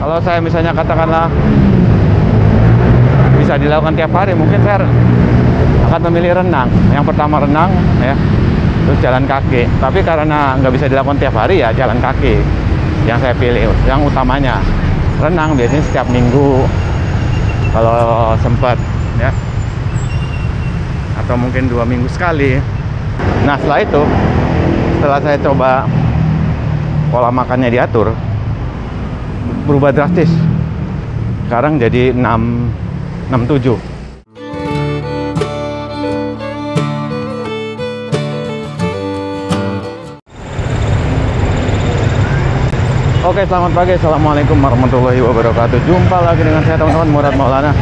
Kalau saya misalnya katakanlah bisa dilakukan tiap hari, mungkin saya akan memilih renang. Yang pertama renang ya, terus jalan kaki. Tapi karena nggak bisa dilakukan tiap hari ya jalan kaki yang saya pilih. Yang utamanya renang biasanya setiap minggu kalau sempat ya, atau mungkin 2 minggu sekali. Nah setelah itu, setelah saya coba pola makannya diatur, berubah drastis. Sekarang jadi 6-7. Oke, selamat pagi. Assalamualaikum warahmatullahi wabarakatuh. Jumpa lagi dengan saya teman-teman, Murad Maulana.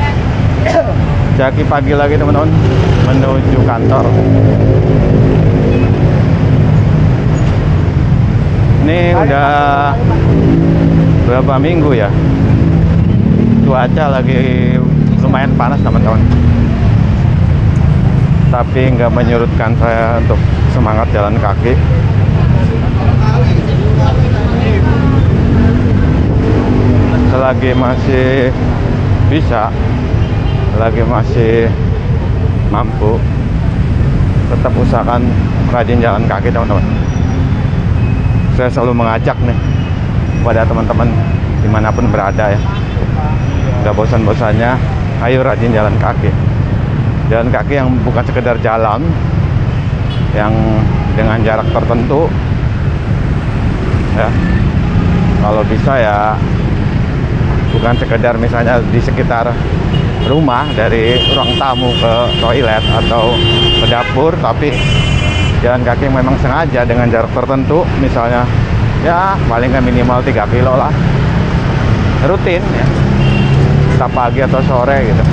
Jaki pagi lagi teman-teman, menuju kantor. Ini udah berapa minggu ya, cuaca lagi lumayan panas teman-teman, tapi nggak menyurutkan saya untuk semangat jalan kaki. Selagi masih bisa, selagi masih mampu, tetap usahakan rajin jalan kaki teman-teman. Saya selalu mengajak nih kepada teman-teman dimanapun berada ya, nggak bosan-bosannya, ayo rajin jalan kaki. Jalan kaki yang bukan sekedar jalan, yang dengan jarak tertentu ya. Kalau bisa ya bukan sekedar misalnya di sekitar rumah, dari ruang tamu ke toilet atau ke dapur, tapi jalan kaki yang memang sengaja dengan jarak tertentu, misalnya ya paling nggak minimal 3 kilo lah, rutin ya, entah pagi atau sore gitu.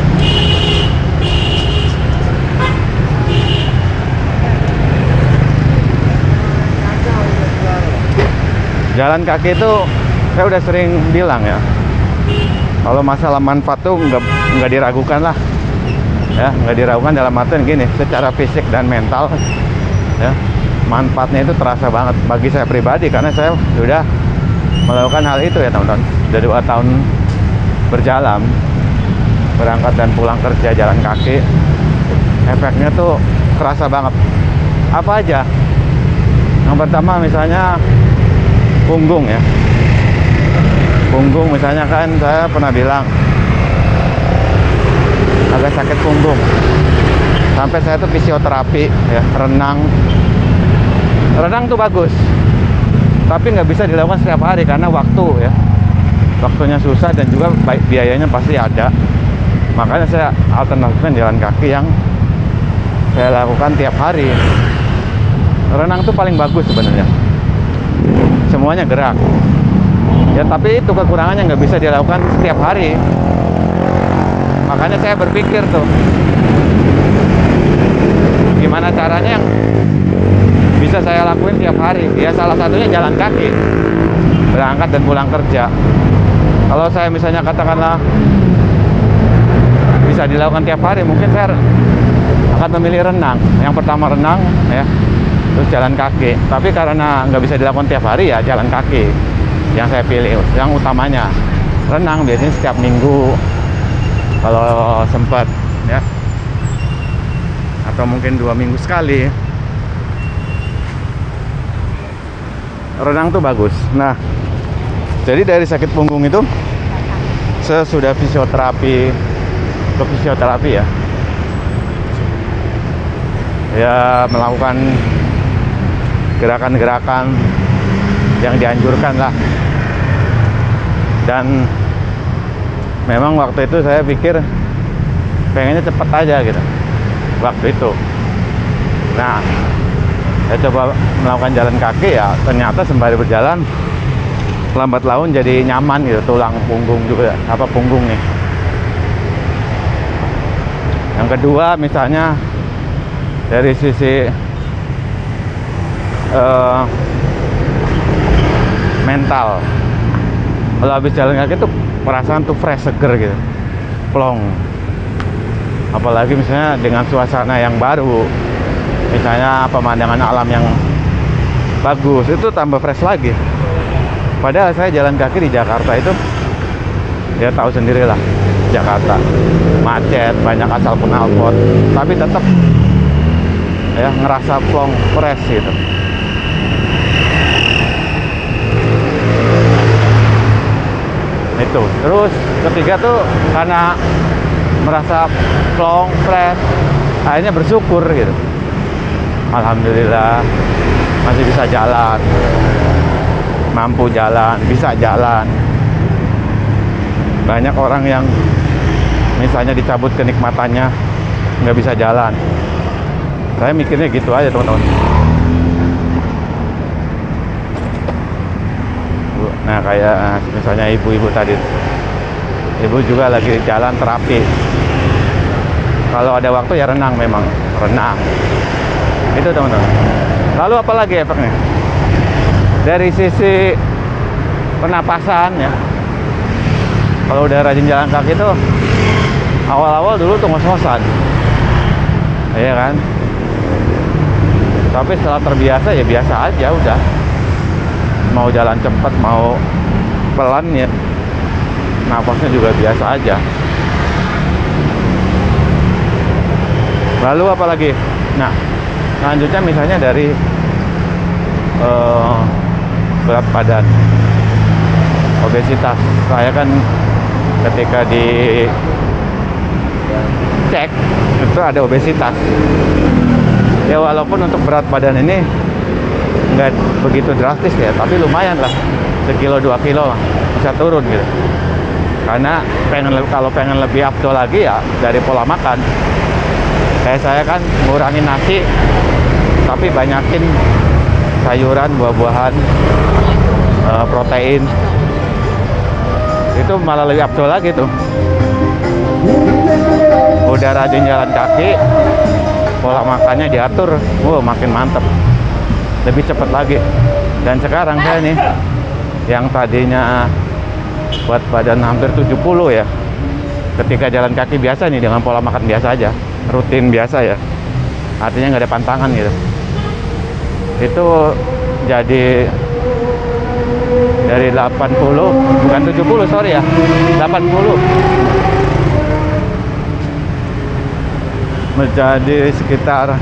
Jalan kaki itu saya udah sering bilang ya, kalau masalah manfaat tuh nggak diragukan lah ya, nggak diragukan dalam artian gini, secara fisik dan mental ya, manfaatnya itu terasa banget bagi saya pribadi, karena saya sudah melakukan hal itu ya teman-teman. Sudah 2 tahun berjalan, berangkat dan pulang kerja jalan kaki, efeknya tuh kerasa banget. Apa aja? Yang pertama misalnya punggung ya, punggung misalnya, kan saya pernah bilang agak sakit punggung, sampai saya tuh fisioterapi ya, renang tuh bagus, tapi nggak bisa dilakukan setiap hari karena waktu ya, waktunya susah dan juga biayanya pasti ada. Makanya saya alternatifkan jalan kaki yang saya lakukan tiap hari. Renang tuh paling bagus sebenarnya, semuanya gerak ya, tapi itu kekurangannya nggak bisa dilakukan setiap hari. Makanya saya berpikir tuh, gimana caranya yang bisa saya lakuin tiap hari ya. Salah satunya jalan kaki, berangkat dan pulang kerja. Kalau saya misalnya katakanlah bisa dilakukan tiap hari, mungkin saya akan memilih renang. Yang pertama renang ya, terus jalan kaki. Tapi karena nggak bisa dilakukan tiap hari ya jalan kaki yang saya pilih. Yang utamanya renang biasanya setiap minggu kalau sempat ya, atau mungkin 2 minggu sekali. Renang tuh bagus. Nah, jadi dari sakit punggung itu saya sudah ke fisioterapi ya, melakukan gerakan-gerakan yang dianjurkan lah. Dan memang waktu itu saya pikir pengennya cepet aja gitu waktu itu. Nah, saya coba melakukan jalan kaki ya, ternyata sembari berjalan lambat laun jadi nyaman gitu, tulang punggung juga, punggung nih. Yang kedua misalnya dari sisi mental, kalau habis jalan kaki tuh perasaan tuh fresh, seger gitu, plong. Apalagi misalnya dengan suasana yang baru, misalnya pemandangan alam yang bagus, itu tambah fresh lagi. Padahal saya jalan kaki di Jakarta itu dia tahu sendirilah Jakarta macet, banyak asal knalpot, tapi tetap ya ngerasa plong fresh gitu. Itu terus ketiga tuh karena merasa plong fresh, akhirnya bersyukur gitu. Alhamdulillah masih bisa jalan, mampu jalan, bisa jalan. Banyak orang yang misalnya dicabut kenikmatannya, nggak bisa jalan. Saya mikirnya gitu aja teman-teman. Nah kayak misalnya ibu-ibu tadi, ibu juga lagi jalan terapi. Kalau ada waktu ya renang, memang renang. Itu teman-teman. Lalu apa lagi efeknya? Dari sisi pernapasan ya, kalau udah rajin jalan kaki tuh awal-awal dulu tuh ngos-ngosan, iya kan? Tapi setelah terbiasa ya biasa aja udah. Mau jalan cepat mau pelan ya, napasnya juga biasa aja. Lalu apa lagi? Nah, selanjutnya misalnya dari berat badan, obesitas. Saya kan ketika dicek itu ada obesitas ya, walaupun untuk berat badan ini nggak begitu drastis ya, tapi lumayan lah, 1-2 kilo bisa turun gitu. Karena kalau pengen lebih afdol lagi ya dari pola makan. Kayak saya kan ngurangin nasi tapi banyakin sayuran, buah-buahan, protein. Itu malah lebih afdol lagi tuh. Udah rajin jalan kaki, pola makannya diatur, makin mantep, lebih cepat lagi. Dan sekarang saya nih, yang tadinya buat badan hampir 70 ya, ketika jalan kaki biasa nih dengan pola makan biasa aja, rutin biasa ya, artinya nggak ada pantangan gitu, itu jadi dari 80, bukan 70 sorry ya, 80 menjadi sekitar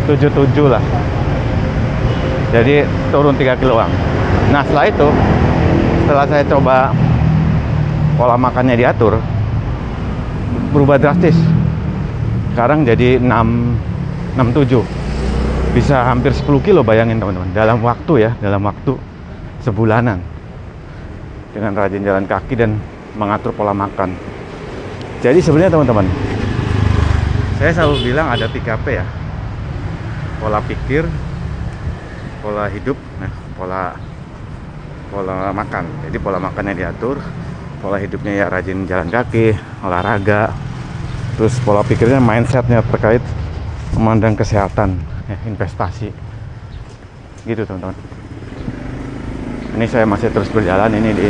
77 lah. Jadi turun 3 kiloan. Nah setelah itu, setelah saya coba pola makannya diatur, berubah drastis. Sekarang jadi 67, bisa hampir 10 kilo, bayangin teman-teman, dalam waktu sebulanan, dengan rajin jalan kaki dan mengatur pola makan. Jadi sebenarnya teman-teman, saya selalu bilang ada 3P ya, pola pikir, pola hidup, pola makan. Jadi pola makannya diatur, pola hidupnya ya rajin jalan kaki, olahraga, terus pola pikirnya mindsetnya terkait memandang kesehatan ya, investasi gitu teman-teman. Ini saya masih terus berjalan ini di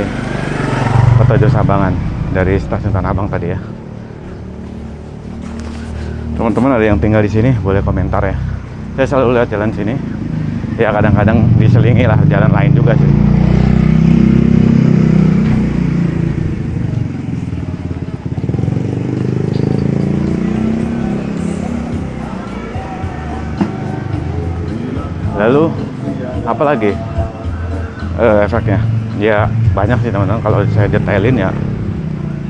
Kota Sabangan dari stasiun Tanah Abang tadi ya. Teman-teman ada yang tinggal di sini boleh komentar ya. Saya selalu lihat jalan sini. Ya kadang-kadang diselingi lah jalan lain juga sih. Lalu apa lagi efeknya? Ya banyak sih teman-teman. Kalau saya detailin ya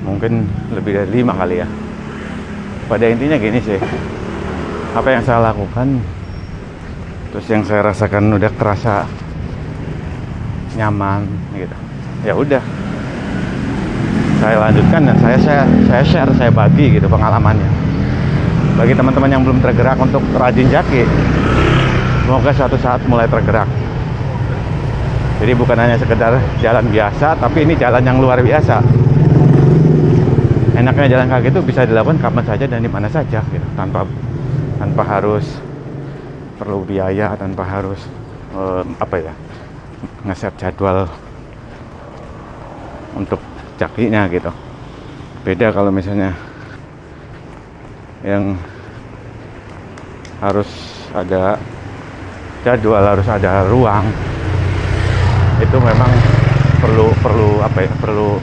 mungkin lebih dari 5 kali ya. Pada intinya gini sih, apa yang saya lakukan, terus yang saya rasakan udah kerasa nyaman gitu, ya udah saya lanjutkan dan saya share, saya bagi gitu pengalamannya bagi teman-teman yang belum tergerak untuk rajin jaki. Semoga suatu saat mulai tergerak. Jadi bukan hanya sekedar jalan biasa, tapi ini jalan yang luar biasa. Enaknya jalan kaki itu bisa dilakukan kapan saja dan di mana saja gitu, tanpa harus perlu biaya, tanpa harus nge-set jadwal untuk jakinya gitu. Beda kalau misalnya yang harus ada jadwal, harus ada ruang, itu memang perlu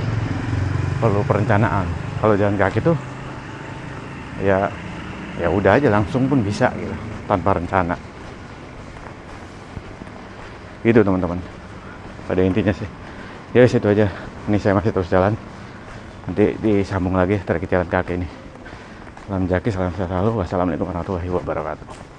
perlu perencanaan. Kalau jalan kaki tuh ya udah aja langsung pun bisa gitu tanpa rencana gitu teman-teman. Pada intinya sih ya situ aja. Ini saya masih terus jalan, nanti disambung lagi trek jalan kaki ini. Salam jaki, salam sehat selalu. Wassalamualaikum warahmatullahi wabarakatuh.